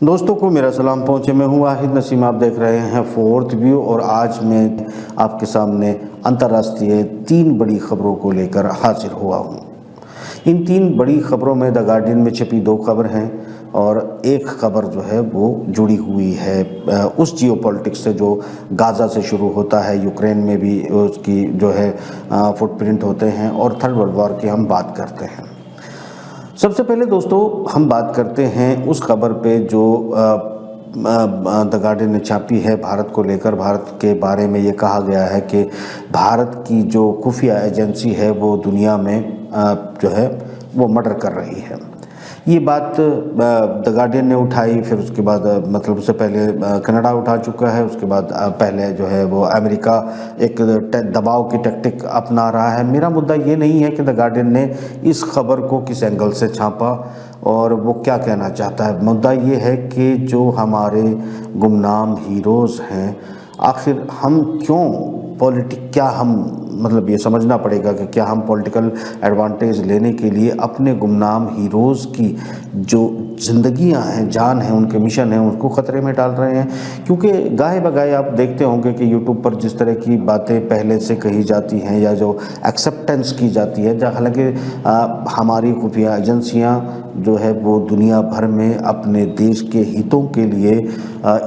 दोस्तों को मेरा सलाम पहुँचे। मैं हूँ वाहिद नसीम, आप देख रहे हैं फोर्थ व्यू और आज मैं आपके सामने अंतर्राष्ट्रीय 3 बड़ी खबरों को लेकर हाजिर हुआ हूँ। इन 3 बड़ी खबरों में द गार्डियन में छपी 2 खबर हैं और एक खबर जो है वो जुड़ी हुई है उस जियोपॉलिटिक्स से जो गाज़ा से शुरू होता है, यूक्रेन में भी उसकी जो है फुटप्रिंट होते हैं और थर्ड वर्ल्ड वॉर की हम बात करते हैं। सबसे पहले दोस्तों हम बात करते हैं उस खबर पे जो द गार्डियन ने छापी है भारत को लेकर। भारत के बारे में ये कहा गया है कि भारत की जो खुफिया एजेंसी है वो दुनिया में जो है वो मर्डर कर रही है। ये बात द गार्डियन ने उठाई, फिर उसके बाद मतलब उससे पहले कनाडा उठा चुका है, उसके बाद पहले जो है वो अमेरिका एक दबाव की टैक्टिक अपना रहा है। मेरा मुद्दा ये नहीं है कि द गार्डियन ने इस खबर को किस एंगल से छापा और वो क्या कहना चाहता है। मुद्दा ये है कि जो हमारे गुमनाम हीरोज़ हैं, आखिर हम क्यों क्या हम मतलब ये समझना पड़ेगा कि क्या हम पॉलिटिकल एडवांटेज लेने के लिए अपने गुमनाम हीरोज़ की जो ज़िंदगियां हैं, जान है, उनके मिशन हैं, उसको ख़तरे में डाल रहे हैं। क्योंकि गाहे बगाए आप देखते होंगे कि यूट्यूब पर जिस तरह की बातें पहले से कही जाती हैं या जो एक्सेप्टेंस की जाती है, हालांकि हमारी खुफिया एजेंसियाँ जो है वो दुनिया भर में अपने देश के हितों के लिए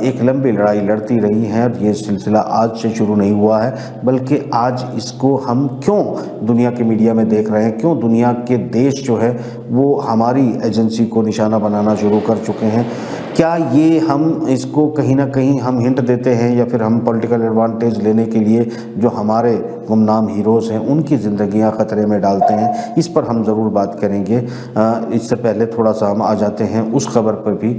एक लंबी लड़ाई लड़ती रही हैं और ये सिलसिला आज से शुरू नहीं हुआ है, बल्कि आज इसको हम क्यों दुनिया के मीडिया में देख रहे हैं, क्यों दुनिया के देश जो है वो हमारी एजेंसी को निशाना बनाना शुरू कर चुके हैं। क्या ये हम इसको कहीं ना कहीं हम हिंट देते हैं या फिर हम पॉलिटिकल एडवांटेज लेने के लिए जो हमारे गुमनाम हीरोज़ हैं उनकी ज़िंदगियां ख़तरे में डालते हैं? इस पर हम ज़रूर बात करेंगे। इससे पहले थोड़ा सा हम आ जाते हैं उस खबर पर भी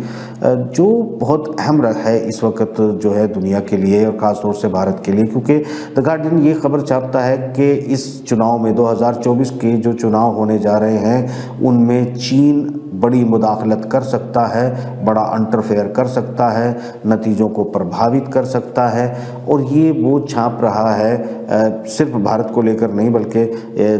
जो बहुत अहम है इस वक्त जो है दुनिया के लिए और ख़ास तौर से भारत के लिए, क्योंकि द गार्डियन ये खबर छापता है कि इस चुनाव में 2024 के जो चुनाव होने जा रहे हैं उनमें चीन बड़ी मुदाखलत कर सकता है, बड़ा इंटरफेयर कर सकता है, नतीजों को प्रभावित कर सकता है। और ये वो छाप रहा है सिर्फ भारत को लेकर नहीं बल्कि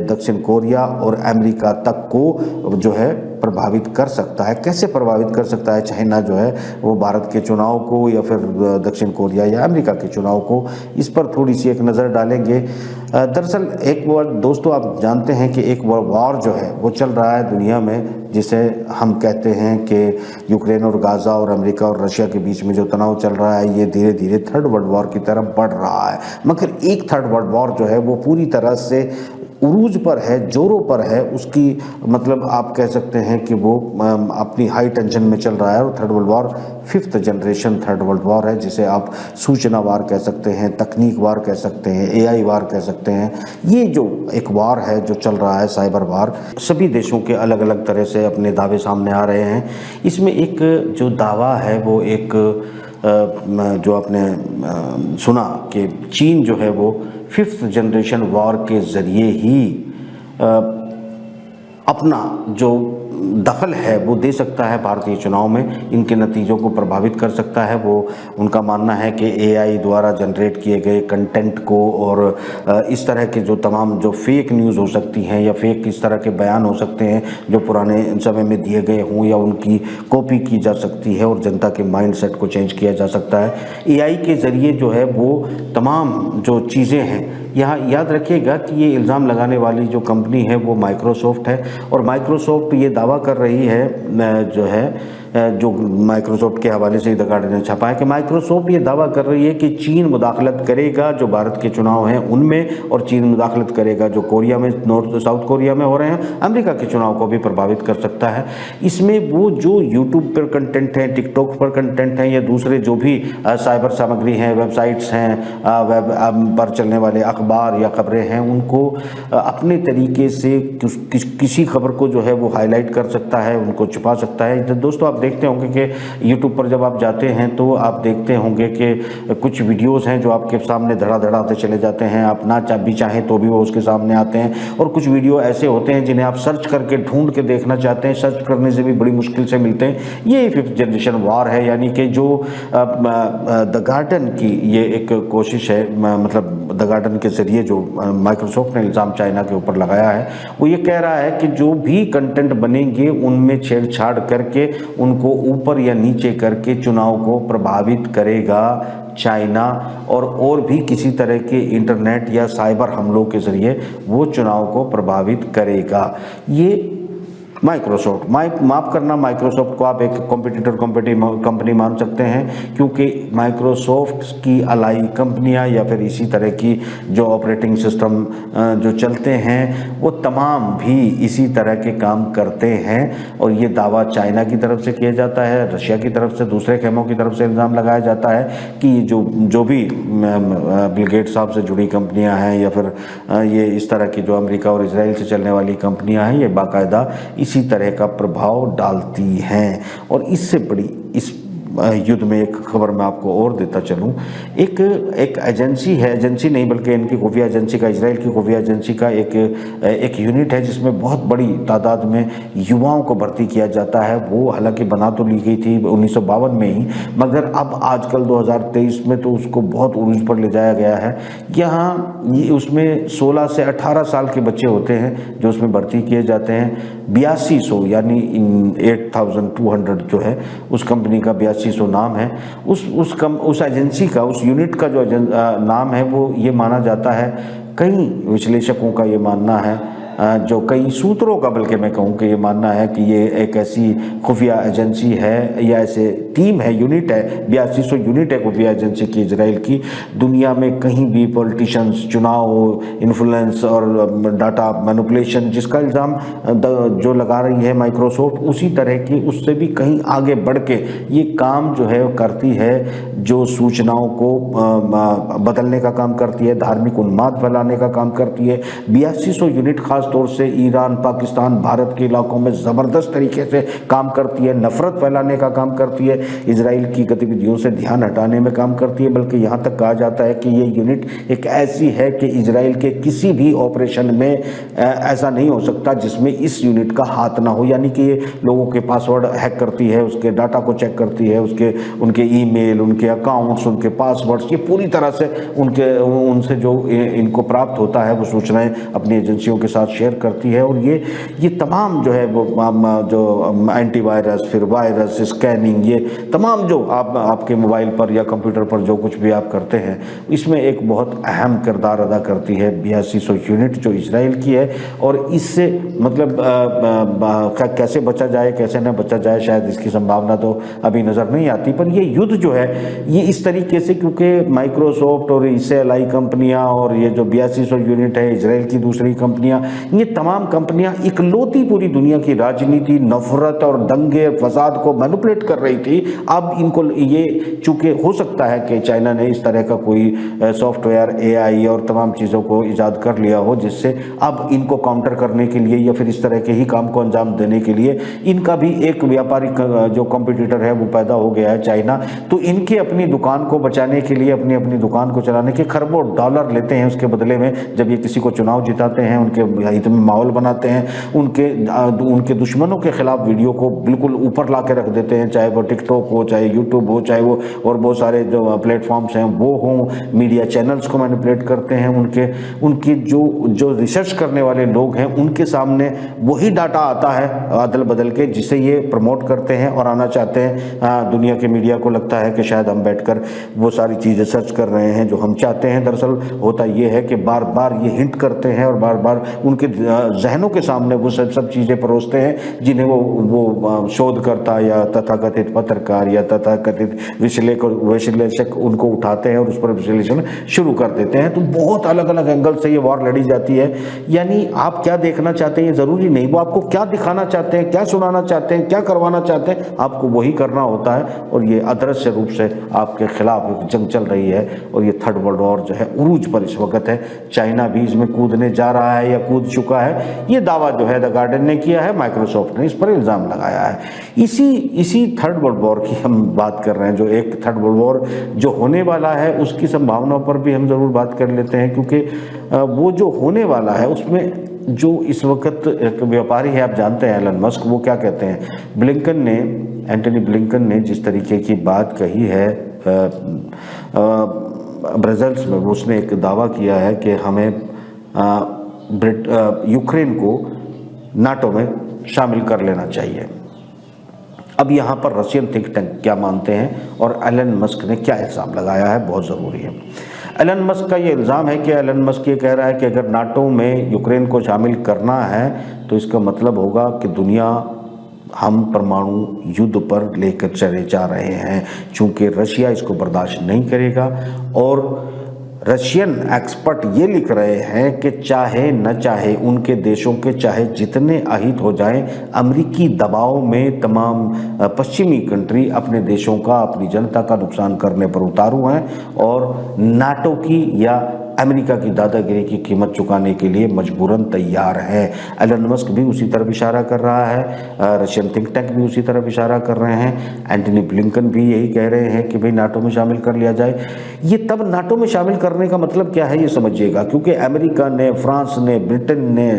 दक्षिण कोरिया और अमेरिका तक को जो है प्रभावित कर सकता है। कैसे प्रभावित कर सकता है? चाइना जो है वो भारत के चुनाव को या फिर दक्षिण कोरिया या अमेरिका के चुनाव को, इस पर थोड़ी सी एक नज़र डालेंगे। दरअसल एक बार दोस्तों आप जानते हैं कि एक वॉर जो है वो चल रहा है दुनिया में, जिसे हम कहते हैं कि यूक्रेन और गाज़ा और अमेरिका और रशिया के बीच में जो तनाव चल रहा है ये धीरे धीरे थर्ड वर्ल्ड वॉर की तरफ बढ़ रहा है। मगर एक थर्ड वर्ल्ड वॉर जो है वो पूरी तरह से उरूज पर है, जोरों पर है, उसकी मतलब आप कह सकते हैं कि वो अपनी हाई टेंशन में चल रहा है। और third world war 5th generation third world war है, जिसे आप सूचना वार कह सकते हैं, तकनीक वार कह सकते हैं, AI वार कह सकते हैं। ये जो एक वार है जो चल रहा है, साइबर वार, सभी देशों के अलग अलग तरह से अपने दावे सामने आ रहे हैं। इसमें एक जो दावा है वो एक जो आपने सुना कि चीन जो है वो 5th जनरेशन वॉर के ज़रिए ही अपना जो दखल है वो दे सकता है भारतीय चुनाव में, इनके नतीजों को प्रभावित कर सकता है। वो उनका मानना है कि AI द्वारा जनरेट किए गए कंटेंट को और इस तरह के जो तमाम जो फेक न्यूज़ हो सकती हैं या फेक इस तरह के बयान हो सकते हैं जो पुराने समय में दिए गए हों या उनकी कॉपी की जा सकती है और जनता के माइंडसेट को चेंज किया जा सकता है। AI के ज़रिए जो है वो तमाम जो चीज़ें हैं, यहाँ याद रखिएगा कि ये इल्ज़ाम लगाने वाली जो कंपनी है वो माइक्रोसॉफ्ट है और माइक्रोसॉफ्ट ये दावा कर रही है जो है जो माइक्रोसॉफ्ट के हवाले से द गार्डियन ने छपा है कि माइक्रोसॉफ्ट ये दावा कर रही है कि चीन मुदाखलत करेगा जो भारत के चुनाव हैं उनमें, और चीन मुदाखलत करेगा जो कोरिया में, साउथ कोरिया में हो रहे हैं, अमेरिका के चुनाव को भी प्रभावित कर सकता है। इसमें वो जो यूट्यूब पर कंटेंट है, टिकटॉक पर कंटेंट है या दूसरे जो भी साइबर सामग्री हैं, वेबसाइट्स हैं, वेब पर चलने वाले अखबार या खबरें हैं, उनको अपने तरीके से किसी खबर को जो है वो हाईलाइट कर सकता है, उनको छुपा सकता है। दोस्तों आप देखते होंगे कि यूट्यूब पर जब आप जाते हैं तो आप देखते होंगे कि कुछ वीडियोस हैं जो आपके सामने धड़ा आते चले जाते हैं, आप ना भी चाहें तो भी वो उसके सामने आते हैं। और कुछ वीडियो ऐसे होते हैं जिन्हें आप सर्च करके ढूंढ के देखना चाहते हैं, सर्च करने से भी बड़ी मुश्किल से मिलते हैं। ये 5th जनरेशन वॉर है, यानी कि जो द गार्डियन की ये एक कोशिश है, मतलब द गार्डन के ज़रिए जो माइक्रोसॉफ्ट ने इल्ज़ाम चाइना के ऊपर लगाया है, वो ये कह रहा है कि जो भी कंटेंट बनेंगे उनमें छेड़छाड़ करके उनको ऊपर या नीचे करके चुनाव को प्रभावित करेगा चाइना, और भी किसी तरह के इंटरनेट या साइबर हमलों के ज़रिए वो चुनाव को प्रभावित करेगा। ये माइक्रोसॉफ्ट, माफ़ करना, माइक्रोसॉफ्ट को आप एक कॉम्पिटिटर कंपनी मान सकते हैं, क्योंकि माइक्रोसॉफ्ट की अलाई कंपनियां या फिर इसी तरह की जो ऑपरेटिंग सिस्टम जो चलते हैं वो तमाम भी इसी तरह के काम करते हैं। और ये दावा चाइना की तरफ से किया जाता है, रशिया की तरफ से, दूसरे खेमों की तरफ से इल्ज़ाम लगाया जाता है कि जो भी बिल गेट्स साहब से जुड़ी कंपनियाँ हैं या फिर ये इस तरह की जो अमेरिका और इजराइल से चलने वाली कंपनियाँ हैं, ये बाकायदा इसी तरह का प्रभाव डालती हैं। और इससे बड़ी इस युद्ध में एक खबर मैं आपको और देता चलूं, एक एजेंसी है, एजेंसी नहीं बल्कि इनकी खुफिया एजेंसी का, इजराइल की खुफिया एजेंसी का एक यूनिट है जिसमें बहुत बड़ी तादाद में युवाओं को भर्ती किया जाता है। वो हालांकि बना तो ली गई थी 1952 में ही, मगर अब आजकल 2023 में तो उसको बहुत उरूज पर ले जाया गया है। यहाँ उसमें 16 से 18 साल के बच्चे होते हैं जो उसमें भर्ती किए जाते हैं। 8200 यानी 8200 जो है उस कंपनी का 8200 नाम है। उस एजेंसी का, उस यूनिट का जो नाम है वो ये माना जाता है, कई विश्लेषकों का ये मानना है, जो कई सूत्रों का बल्कि मैं कहूँ कि ये मानना है कि ये एक ऐसी खुफिया एजेंसी है या ऐसे टीम है, यूनिट है, 8200 यूनिट है खुफिया एजेंसी की इजराइल की। दुनिया में कहीं भी पॉलिटिशियंस, चुनाव, इन्फ्लुएंस और डाटा मैनिपुलेशन जिसका इल्ज़ाम जो लगा रही है माइक्रोसॉफ्ट, उसी तरह की उससे भी कहीं आगे बढ़ के ये काम जो है करती है, जो सूचनाओं को बदलने का काम करती है, धार्मिक उन्माद फैलाने का काम करती है। 8200 यूनिट खास तौर से ईरान, पाकिस्तान, भारत के इलाकों में ज़बरदस्त तरीके से काम करती है, नफरत फैलाने का काम करती है, इजराइल की गतिविधियों से ध्यान हटाने में काम करती है। बल्कि यहाँ तक कहा जाता है कि ये यूनिट एक ऐसी है कि इजराइल के किसी भी ऑपरेशन में ऐसा नहीं हो सकता जिसमें इस यूनिट का हाथ ना हो। यानी कि ये लोगों के पासवर्ड हैक करती है, उसके डाटा को चेक करती है, उनके ईमेल, उनके अकाउंट्स, उनके पासवर्ड्स, ये पूरी तरह से उनसे जो इनको प्राप्त होता है वो सूचनाएं अपनी एजेंसियों के साथ शेयर करती है। और ये तमाम जो है वो जो एंटीवायरस, फिर वायरस, स्कैनिंग, ये तमाम जो आपके मोबाइल पर या कंप्यूटर पर जो कुछ भी आप करते हैं, इसमें एक बहुत अहम किरदार अदा करती है 8200 यूनिट जो इजराइल की है। और इससे मतलब कैसे बचा जाए, कैसे न बचा जाए, शायद इसकी संभावना तो अभी नज़र नहीं आती। पर ये युद्ध जो है ये इस तरीके से, क्योंकि माइक्रोसॉफ्ट और इससे अलाई कंपनियां और ये जो 8200 यूनिट है इजराइल की दूसरी कंपनियां, ये तमाम कंपनियां इकलौती पूरी दुनिया की राजनीति, नफरत और दंगे फसाद को मैनिपुलेट कर रही थी। अब इनको ये चूंकि हो सकता है कि चाइना ने इस तरह का कोई सॉफ्टवेयर, AI और तमाम चीज़ों को ईजाद कर लिया हो जिससे अब इनको काउंटर करने के लिए या फिर इस तरह के ही काम को अंजाम देने के लिए इनका भी एक व्यापारिक जो कॉम्पिटिटर है वो पैदा हो गया है, चाइना। तो इनके अपनी दुकान को बचाने के लिए, अपनी दुकान को चलाने के खरबों डॉलर लेते हैं उसके बदले में। जब ये किसी को चुनाव जिताते हैं, उनके हित में माहौल बनाते हैं, उनके दुश्मनों के खिलाफ वीडियो को बिल्कुल ऊपर ला के रख देते हैं, चाहे वो टिकटॉक हो, चाहे यूट्यूब हो, चाहे वो और बहुत सारे जो प्लेटफॉर्म्स हैं वो हों, मीडिया चैनल्स को मैनिपुलेट करते हैं। उनके जो रिसर्च करने वाले लोग हैं उनके सामने वही डाटा आता है अदल बदल के, जिसे ये प्रमोट करते हैं और आना चाहते हैं। दुनिया के मीडिया को लगता है कि शायद हम बैठकर वो सारी चीज़ें सर्च कर रहे हैं जो हम चाहते हैं। दरअसल होता ये है कि बार बार ये हिंट करते हैं और बार बार उनके जहनों के सामने वो सब चीज़ें परोसते हैं जिन्हें वो शोधकर्ता या तथाकथित पत्रकार या तथाकथित विश्लेषक उनको उठाते हैं और उस पर विश्लेषण शुरू कर देते हैं। तो बहुत अलग अलग एंगल से ये वॉर लड़ी जाती है। यानी आप क्या देखना चाहते हैं ये ज़रूरी नहीं, वो आपको क्या दिखाना चाहते हैं, क्या सुनाना चाहते हैं, क्या करवाना चाहते हैं, आपको वही करना होता है। और ये अदृश्य रूप से आपके खिलाफ एक जंग चल रही है और ये थर्ड वर्ल्ड वॉर जो है उरूज पर इस वक्त है। चाइना भी इसमें कूदने जा रहा है या कूद चुका है, ये दावा जो है द गार्डन ने किया है, माइक्रोसॉफ्ट ने इस पर इल्ज़ाम लगाया है। इसी थर्ड वर्ल्ड वॉर की हम बात कर रहे हैं, जो एक थर्ड वर्ल्ड वॉर जो होने वाला है उसकी संभावनाओं पर भी हम ज़रूर बात कर लेते हैं, क्योंकि वो जो होने वाला है उसमें जो इस वक्त एक व्यापारी है, आप जानते हैं एलन मस्क, वो क्या कहते हैं, एंटनी ब्लिंकन ने जिस तरीके की बात कही है ब्रसेल्स में उसने एक दावा किया है कि हमें यूक्रेन को नाटो में शामिल कर लेना चाहिए। अब यहाँ पर रशियन थिंक टैंक क्या मानते हैं और एलन मस्क ने क्या इल्ज़ाम लगाया है, बहुत ज़रूरी है। एलन मस्क का ये इल्ज़ाम है कि एलन मस्क ये कह रहा है कि अगर नाटो में यूक्रेन को शामिल करना है तो इसका मतलब होगा कि दुनिया हम परमाणु युद्ध पर लेकर चले जा रहे हैं, चूँकि रशिया इसको बर्दाश्त नहीं करेगा। और रशियन एक्सपर्ट ये लिख रहे हैं कि चाहे न चाहे उनके देशों के चाहे जितने अहित हो जाएं, अमेरिकी दबाव में तमाम पश्चिमी कंट्री अपने देशों का, अपनी जनता का नुकसान करने पर उतारू हैं और नाटो की या अमेरिका की दादागिरी की कीमत चुकाने के लिए मजबूरन तैयार है। एलन मस्क भी उसी तरफ इशारा कर रहा है, रशियन थिंक टैंक भी उसी तरफ इशारा कर रहे हैं, एंटनी ब्लिंकन भी यही कह रहे हैं कि भाई नाटो में शामिल कर लिया जाए। ये तब नाटो में शामिल करने का मतलब क्या है ये समझिएगा, क्योंकि अमेरिका ने, फ्रांस ने, ब्रिटेन ने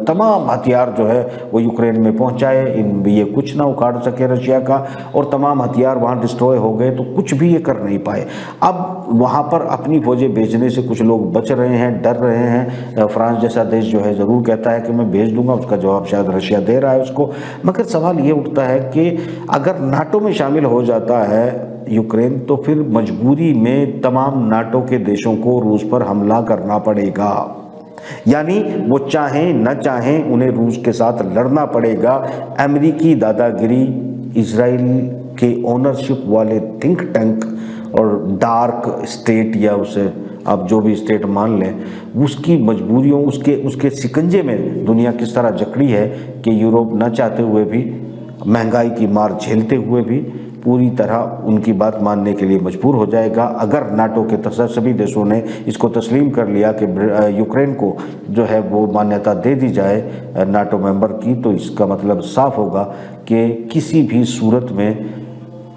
तमाम हथियार जो है वो यूक्रेन में पहुँचाए, ये कुछ ना उखाड़ सके रशिया का, और तमाम हथियार वहाँ डिस्ट्रॉय हो गए तो कुछ भी ये कर नहीं पाए। अब वहाँ पर अपनी फौजें भेजने से कुछ लोग बच रहे हैं, डर रहे हैं। फ्रांस जैसा देश जो है ज़रूर कहता है कि मैं भेज दूंगा, उसका जवाब शायद रशिया दे रहा है उसको। मगर सवाल ये उठता है कि अगर नाटो में शामिल हो जाता है यूक्रेन तो फिर मजबूरी में तमाम नाटो के देशों को रूस पर हमला करना पड़ेगा, यानी वो चाहें न चाहें उन्हें रूस के साथ लड़ना पड़ेगा। अमेरिकी दादागिरी, इजराइल के ओनरशिप वाले थिंक टैंक और डार्क स्टेट, या उसे आप जो भी स्टेट मान लें, उसकी मजबूरियों, उसके शिकंजे में दुनिया किस तरह जकड़ी है कि यूरोप न चाहते हुए भी, महंगाई की मार झेलते हुए भी पूरी तरह उनकी बात मानने के लिए मजबूर हो जाएगा। अगर नाटो के सभी देशों ने इसको तस्लीम कर लिया कि यूक्रेन को जो है वो मान्यता दे दी जाए नाटो मेंबर की, तो इसका मतलब साफ होगा कि किसी भी सूरत में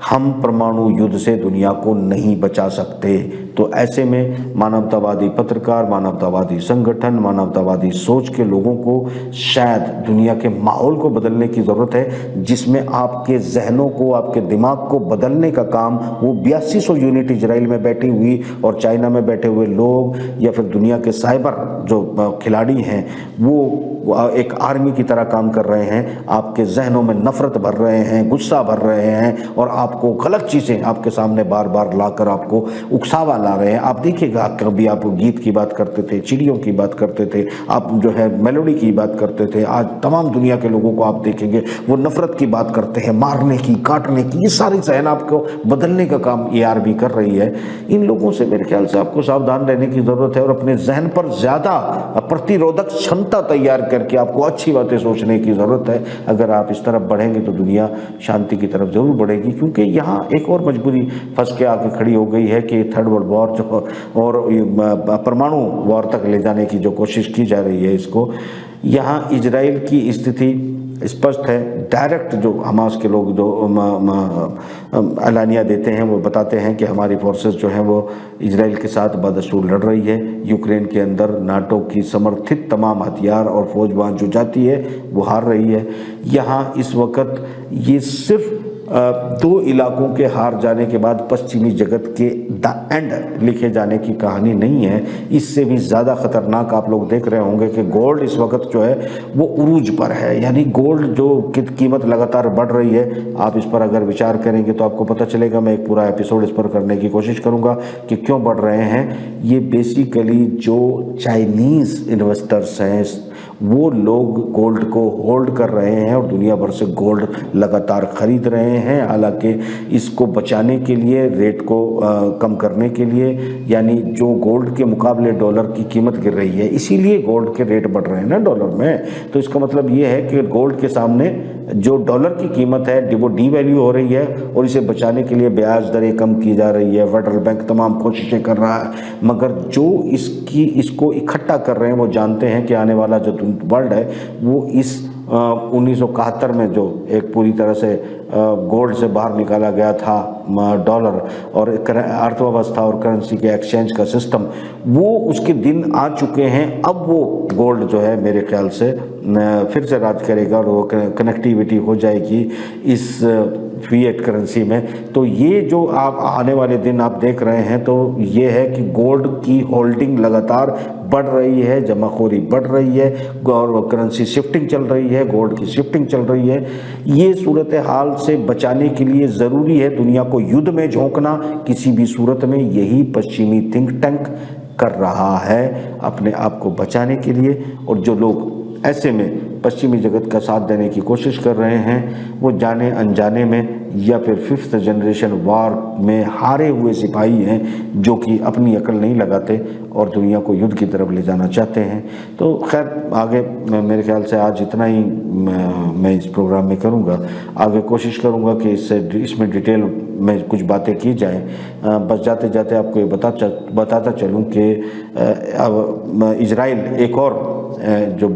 हम परमाणु युद्ध से दुनिया को नहीं बचा सकते। तो ऐसे में मानवतावादी पत्रकार, मानवतावादी संगठन, मानवतावादी सोच के लोगों को शायद दुनिया के माहौल को बदलने की ज़रूरत है, जिसमें आपके जहनों को, आपके दिमाग को बदलने का काम वो 8200 यूनिट इजराइल में बैठी हुई और चाइना में बैठे हुए लोग, या फिर दुनिया के साइबर जो खिलाड़ी हैं वो एक आर्मी की तरह काम कर रहे हैं। आपके जहनों में नफरत भर रहे हैं, गुस्सा भर रहे हैं और आपको गलत चीज़ें आपके सामने बार बार लाकर आपको उकसावा ला रहे हैं। आप देखिएगा, कभी आप गीत की बात करते थे, चिड़ियों की बात करते थे, आप जो है मेलोडी की बात करते थे, आज तमाम दुनिया के लोगों को आप देखेंगे वो नफरत की बात करते हैं, मारने की, काटने की। ये सारी जहन आपको बदलने का काम ये आर्मी कर रही है। इन लोगों से मेरे ख्याल से आपको सावधान रहने की ज़रूरत है और अपने जहन पर ज़्यादा प्रतिरोधक क्षमता तैयार करके आपको अच्छी बातें सोचने की ज़रूरत है। अगर आप इस तरफ बढ़ेंगे तो दुनिया शांति की तरफ ज़रूर बढ़ेगी, क्योंकि यहाँ एक और मजबूरी फंस के आके खड़ी हो गई है कि थर्ड वर्ल्ड वॉर जो और परमाणु वॉर तक ले जाने की जो कोशिश की जा रही है, इसको यहाँ इजराइल की स्थिति स्पष्ट है। डायरेक्ट जो हमास के लोग जो एलानिया देते हैं वो बताते हैं कि हमारी फोर्सेस जो हैं वो इजराइल के साथ बदस्तूर लड़ रही है। यूक्रेन के अंदर नाटो की समर्थित तमाम हथियार और फौज वहाँ जो जाती है वो हार रही है। यहाँ इस वक्त ये सिर्फ 2 इलाकों के हार जाने के बाद पश्चिमी जगत के द एंड लिखे जाने की कहानी नहीं है। इससे भी ज़्यादा ख़तरनाक आप लोग देख रहे होंगे कि गोल्ड इस वक्त जो है वो उरूज पर है, यानी गोल्ड जो कीमत लगातार बढ़ रही है। आप इस पर अगर विचार करेंगे तो आपको पता चलेगा। मैं एक पूरा एपिसोड इस पर करने की कोशिश करूँगा कि क्यों बढ़ रहे हैं। ये बेसिकली जो चाइनीज़ इन्वेस्टर्स हैं वो लोग गोल्ड को होल्ड कर रहे हैं और दुनिया भर से गोल्ड लगातार खरीद रहे हैं। हालांकि इसको बचाने के लिए, रेट को कम करने के लिए, यानी जो गोल्ड के मुकाबले डॉलर की कीमत गिर रही है, इसीलिए गोल्ड के रेट बढ़ रहे हैं ना डॉलर में। तो इसका मतलब ये है कि गोल्ड के सामने जो डॉलर की कीमत है वो डीवैल्यू हो रही है और इसे बचाने के लिए ब्याज दरें कम की जा रही है। फेडरल बैंक तमाम कोशिशें कर रहा है, मगर जो इसको इकट्ठा कर रहे हैं वो जानते हैं कि आने वाला जो वर्ल्ड है वो इस 1971 में जो एक पूरी तरह से गोल्ड से बाहर निकाला गया था डॉलर और अर्थव्यवस्था और करेंसी के एक्सचेंज का सिस्टम, वो उसके दिन आ चुके हैं। अब वो गोल्ड जो है मेरे ख्याल से फिर से राज करेगा और वो कनेक्टिविटी हो जाएगी इस फिएट करेंसी में। तो ये जो आप आने वाले दिन आप देख रहे हैं तो ये है कि गोल्ड की होल्डिंग लगातार बढ़ रही है, जमाखोरी बढ़ रही है और करेंसी शिफ्टिंग चल रही है, गोल्ड की शिफ्टिंग चल रही है। ये सूरत हाल से बचाने के लिए ज़रूरी है दुनिया को युद्ध में झोंकना किसी भी सूरत में। यही पश्चिमी थिंक टैंक कर रहा है अपने आप को बचाने के लिए। और जो लोग ऐसे में पश्चिमी जगत का साथ देने की कोशिश कर रहे हैं वो जाने अनजाने में या फिर 5th जनरेशन वॉर में हारे हुए सिपाही हैं जो कि अपनी अकल नहीं लगाते और दुनिया को युद्ध की तरफ ले जाना चाहते हैं। तो खैर आगे मेरे ख्याल से आज इतना ही मैं इस प्रोग्राम में करूँगा। आगे कोशिश करूँगा कि इसमें डिटेल में कुछ बातें की जाएं। बस जाते जाते आपको ये बताता चलूँ कि इजराइल एक और जो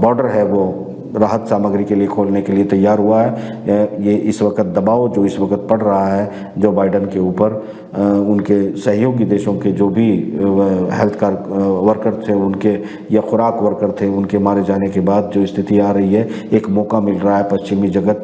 बॉर्डर है वो राहत सामग्री के लिए खोलने के लिए तैयार हुआ है। ये इस वक्त दबाव जो इस वक्त पड़ रहा है जो बाइडन के ऊपर उनके सहयोगी देशों के जो भी हेल्थ कार वर्कर थे उनके या खुराक वर्कर थे उनके मारे जाने के बाद जो स्थिति आ रही है, एक मौका मिल रहा है पश्चिमी जगत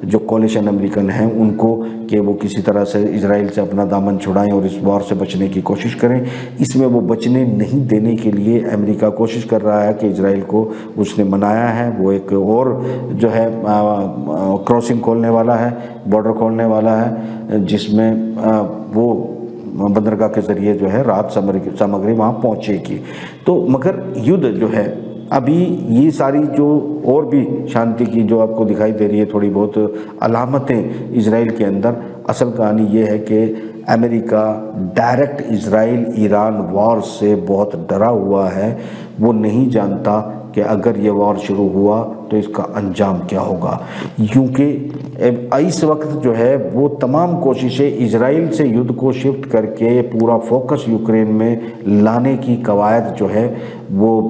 जो कोलिशन अमेरिकन हैं उनको कि वो किसी तरह से इजराइल से अपना दामन छुड़ाएं और इस वॉर से बचने की कोशिश करें। इसमें वो बचने नहीं देने के लिए अमेरिका कोशिश कर रहा है कि इजराइल को उसने मनाया है, वो एक और जो है क्रॉसिंग खोलने वाला है, बॉर्डर खोलने वाला है जिसमें वो बंदरगाह के ज़रिए जो है राहत सामग्री वहाँ पहुँचेगी। तो मगर युद्ध जो है अभी ये सारी जो और भी शांति की जो आपको दिखाई दे रही है थोड़ी बहुत अलामतें इजराइल के अंदर, असल कहानी ये है कि America direct Israel Iran war से बहुत डरा हुआ है। वो नहीं जानता कि अगर ये वॉर शुरू हुआ तो इसका अंजाम क्या होगा, क्योंकि इस वक्त जो है वो तमाम कोशिशें इजराइल से युद्ध को शिफ्ट करके पूरा फोकस यूक्रेन में लाने की कवायद जो है वो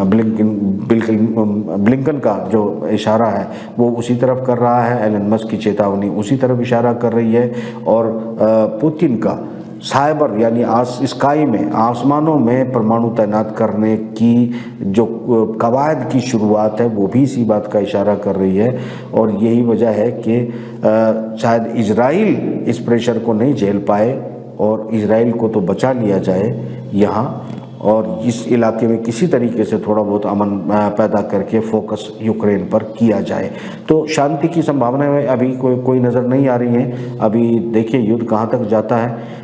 ब्लिंकन का जो इशारा है वो उसी तरफ कर रहा है, एलन मस्क की चेतावनी उसी तरफ इशारा कर रही है और पुतिन का साइबर यानी स्काई में आसमानों में परमाणु तैनात करने की जो कवायद की शुरुआत है वो भी इसी बात का इशारा कर रही है। और यही वजह है कि शायद इजराइल इस प्रेशर को नहीं झेल पाए और इजराइल को तो बचा लिया जाए यहाँ और इस इलाके में किसी तरीके से थोड़ा बहुत अमन पैदा करके फोकस यूक्रेन पर किया जाए। तो शांति की संभावनाएं अभी कोई नज़र नहीं आ रही हैं। अभी देखिए युद्ध कहाँ तक जाता है।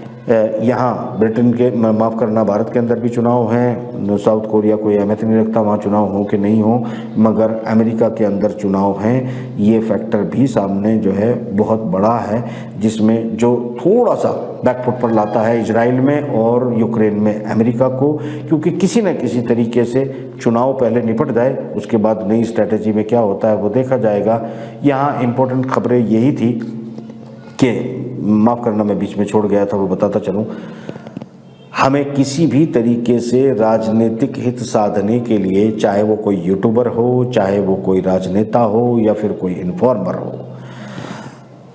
यहाँ ब्रिटेन के माफ़ करना भारत के अंदर भी चुनाव हैं, साउथ कोरिया कोई अहमियत नहीं रखता वहाँ चुनाव हो कि नहीं हो, मगर अमेरिका के अंदर चुनाव हैं। ये फैक्टर भी सामने जो है बहुत बड़ा है जिसमें जो थोड़ा सा बैकफुट पर लाता है इजराइल में और यूक्रेन में अमेरिका को, क्योंकि किसी न किसी तरीके से चुनाव पहले निपट जाए उसके बाद नई स्ट्रैटेजी में क्या होता है वो देखा जाएगा। यहाँ इम्पोर्टेंट खबरें यही थी कि माफ़ करना मैं बीच में छोड़ गया था वो बताता चलूँ। हमें किसी भी तरीके से राजनीतिक हित साधने के लिए, चाहे वो कोई यूट्यूबर हो, चाहे वो कोई राजनेता हो या फिर कोई इन्फॉर्मर हो,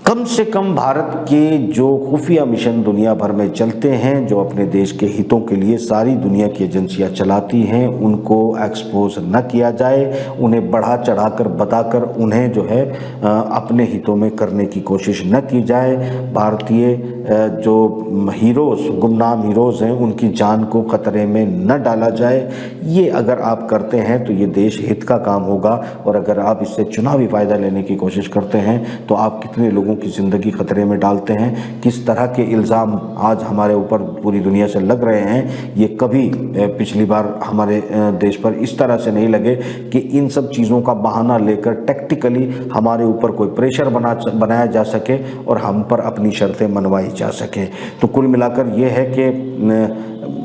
कम से कम भारत के जो खुफिया मिशन दुनिया भर में चलते हैं जो अपने देश के हितों के लिए सारी दुनिया की एजेंसियां चलाती हैं उनको एक्सपोज न किया जाए, उन्हें बढ़ा चढ़ाकर बताकर उन्हें जो है अपने हितों में करने की कोशिश न की जाए। भारतीय जो हीरोज़ गुमनाम हीरोज़ हैं उनकी जान को ख़तरे में न डाला जाए। ये अगर आप करते हैं तो ये देश हित का काम होगा और अगर आप इससे चुनावी फ़ायदा लेने की कोशिश करते हैं तो आप कितने लोगों की ज़िंदगी ख़तरे में डालते हैं। किस तरह के इल्ज़ाम आज हमारे ऊपर पूरी दुनिया से लग रहे हैं, ये कभी पिछली बार हमारे देश पर इस तरह से नहीं लगे कि इन सब चीज़ों का बहाना लेकर टैक्टिकली हमारे ऊपर कोई प्रेशर बनाया जा सके और हम पर अपनी शर्तें मनवाई जा सके। तो कुल मिलाकर ये है कि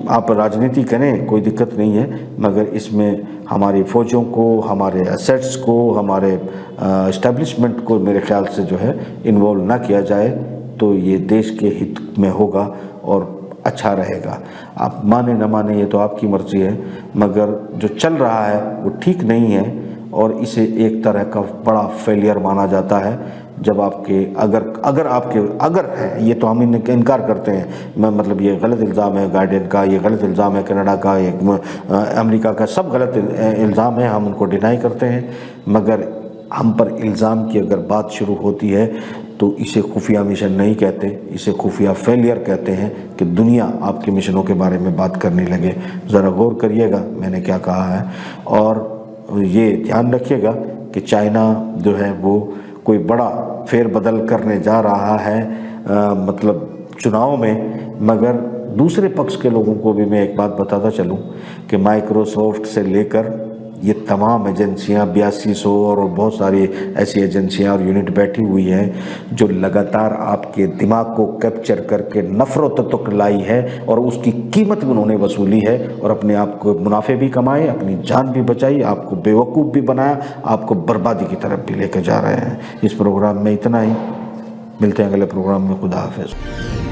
आप राजनीति करें कोई दिक्कत नहीं है, मगर इसमें हमारी फ़ौजों को, हमारे एसेट्स को, हमारे इस्टेब्लिशमेंट को मेरे ख्याल से जो है इन्वॉल्व ना किया जाए तो ये देश के हित में होगा और अच्छा रहेगा। आप माने न माने ये तो आपकी मर्ज़ी है, मगर जो चल रहा है वो ठीक नहीं है और इसे एक तरह का बड़ा फेलियर माना जाता है। जब आपके अगर है, ये तो हम इनकार करते हैं, मतलब ये गलत इल्ज़ाम है गार्डियन का, ये गलत इल्ज़ाम है कनाडा का, ये अमेरिका का, सब गलत इल्ज़ाम है, हम उनको डिनाई करते हैं। मगर हम पर इल्ज़ाम की अगर बात शुरू होती है तो इसे खुफिया मिशन नहीं कहते, इसे खुफिया फेलियर कहते हैं कि दुनिया आपके मिशनों के बारे में बात करने लगे। ज़रा गौर करिएगा मैंने क्या कहा है, और ये ध्यान रखिएगा कि चाइना जो है वो कोई बड़ा फेरबदल करने जा रहा है मतलब चुनाव में। मगर दूसरे पक्ष के लोगों को भी मैं एक बात बताता चलूं कि माइक्रोसॉफ्ट से लेकर ये तमाम एजेंसियां 8200 और बहुत सारी ऐसी एजेंसियां और यूनिट बैठी हुई हैं जो लगातार आपके दिमाग को कैप्चर करके नफरत तक लाई है और उसकी कीमत भी उन्होंने वसूली है और अपने आप को मुनाफे भी कमाए, अपनी जान भी बचाई, आपको बेवकूफ़ भी बनाया, आपको बर्बादी की तरफ भी लेकर जा रहे हैं। इस प्रोग्राम में इतना ही, मिलते हैं अगले प्रोग्राम में। खुदा हाफिज़।